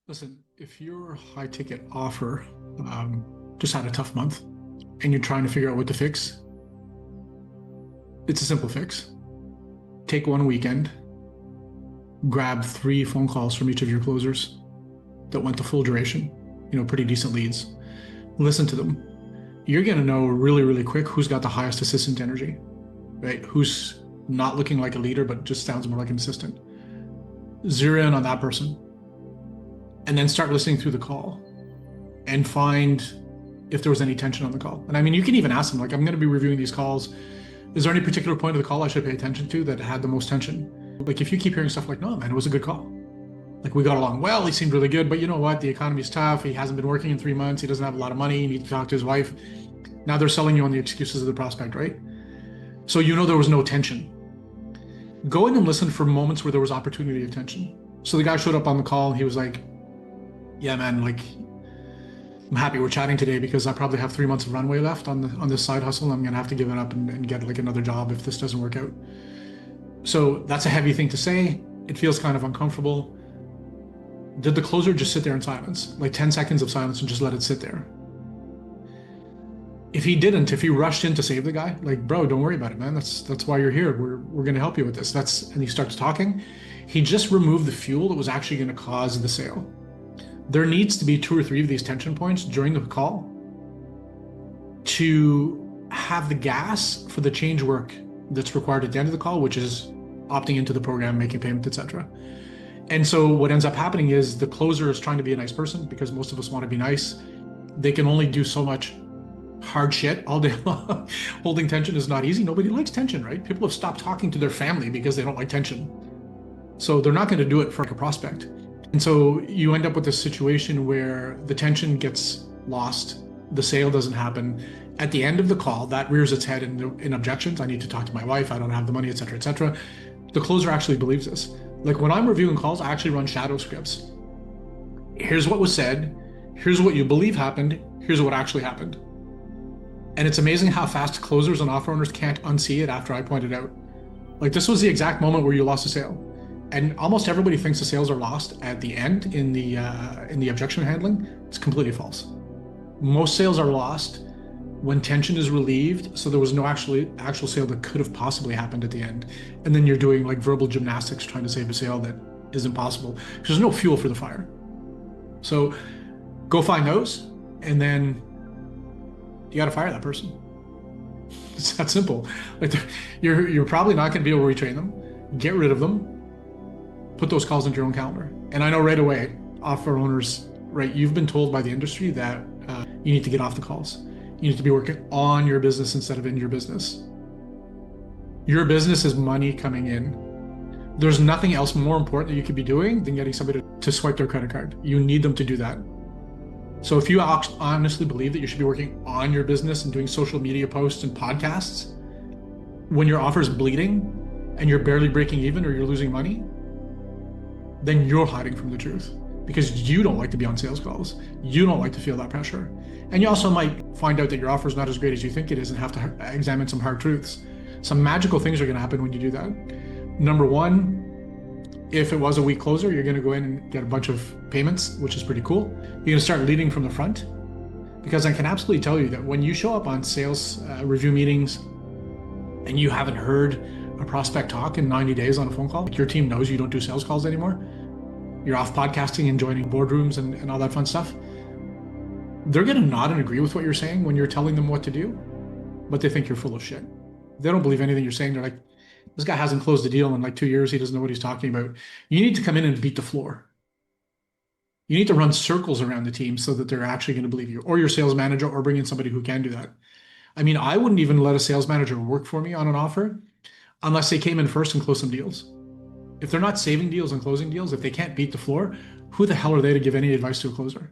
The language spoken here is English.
Listen, if your high ticket offer just had a tough month and you're trying to figure out what to fix, it's a simple fix. Take one weekend, grab 3 phone calls from each of your closers that went to full duration, pretty decent leads. Listen to them. You're going to know really, really quick who's got the highest assistant energy, right? Who's not looking like a leader, but just sounds more like an assistant. Zero in on that person. And then start listening through the call and find if there was any tension on the call. And I mean, you can even ask them, like, I'm going to be reviewing these calls. Is there any particular point of the call I should pay attention to that had the most tension? Like, if you keep hearing stuff like, no, man, it was a good call. Like, we got along well, he seemed really good, but you know what? The economy's tough. He hasn't been working in 3 months. He doesn't have a lot of money. You need to talk to his wife. Now they're selling you on the excuses of the prospect, right? So there was no tension. Go in and listen for moments where there was opportunity of tension. So the guy showed up on the call and he was like, yeah, man, like, I'm happy we're chatting today because I probably have 3 months of runway left on this side hustle. I'm going to have to give it up and get like another job if this doesn't work out. So that's a heavy thing to say. It feels kind of uncomfortable. Did the closer just sit there in silence, like 10 seconds of silence and just let it sit there? If he didn't, if he rushed in to save the guy, like, bro, don't worry about it, man. That's why you're here. We're going to help you with this. And he starts talking. He just removed the fuel that was actually going to cause the sale. There needs to be 2 or 3 of these tension points during the call to have the gas for the change work that's required at the end of the call, which is opting into the program, making payment, etc. And so what ends up happening is the closer is trying to be a nice person because most of us want to be nice. They can only do so much hard shit all day long. Holding tension is not easy. Nobody likes tension, right? People have stopped talking to their family because they don't like tension. So they're not going to do it for like a prospect. And so you end up with this situation where the tension gets lost, the sale doesn't happen. At the end of the call, that rears its head in objections. I need to talk to my wife. I don't have the money, etc., etc. The closer actually believes this. Like, when I'm reviewing calls, I actually run shadow scripts. Here's what was said. Here's what you believe happened. Here's what actually happened. And it's amazing how fast closers and offer owners can't unsee it after I point it out. Like, this was the exact moment where you lost a sale. And almost everybody thinks the sales are lost at the end in the objection handling. It's completely false. Most sales are lost when tension is relieved, so there was no actual sale that could have possibly happened at the end. And then you're doing like verbal gymnastics trying to save a sale that is impossible because there's no fuel for the fire. So go find those, and then you got to fire that person. It's that simple. Like, you're probably not going to be able to retrain them. Get rid of them. Put those calls into your own calendar. And I know right away, offer owners, right, you've been told by the industry that you need to get off the calls. You need to be working on your business instead of in your business. Your business is money coming in. There's nothing else more important that you could be doing than getting somebody to swipe their credit card. You need them to do that. So if you honestly believe that you should be working on your business and doing social media posts and podcasts, when your offer is bleeding and you're barely breaking even or you're losing money, then you're hiding from the truth because you don't like to be on sales calls. You don't like to feel that pressure. And you also might find out that your offer is not as great as you think it is and have to examine some hard truths. Some magical things are going to happen when you do that. Number one, if it was a weak closer, you're going to go in and get a bunch of payments, which is pretty cool. You're going to start leading from the front, because I can absolutely tell you that when you show up on sales review meetings and you haven't heard a prospect talk in 90 days on a phone call, like, your team knows you don't do sales calls anymore. You're off podcasting and joining boardrooms and all that fun stuff. They're going to nod and agree with what you're saying when you're telling them what to do, but they think you're full of shit. They don't believe anything you're saying. They're like, this guy hasn't closed a deal in like 2 years. He doesn't know what he's talking about. You need to come in and beat the floor. You need to run circles around the team so that they're actually going to believe you, or your sales manager, or bring in somebody who can do that. I mean, I wouldn't even let a sales manager work for me on an offer unless they came in first and closed some deals. If they're not saving deals and closing deals, if they can't beat the floor, who the hell are they to give any advice to a closer?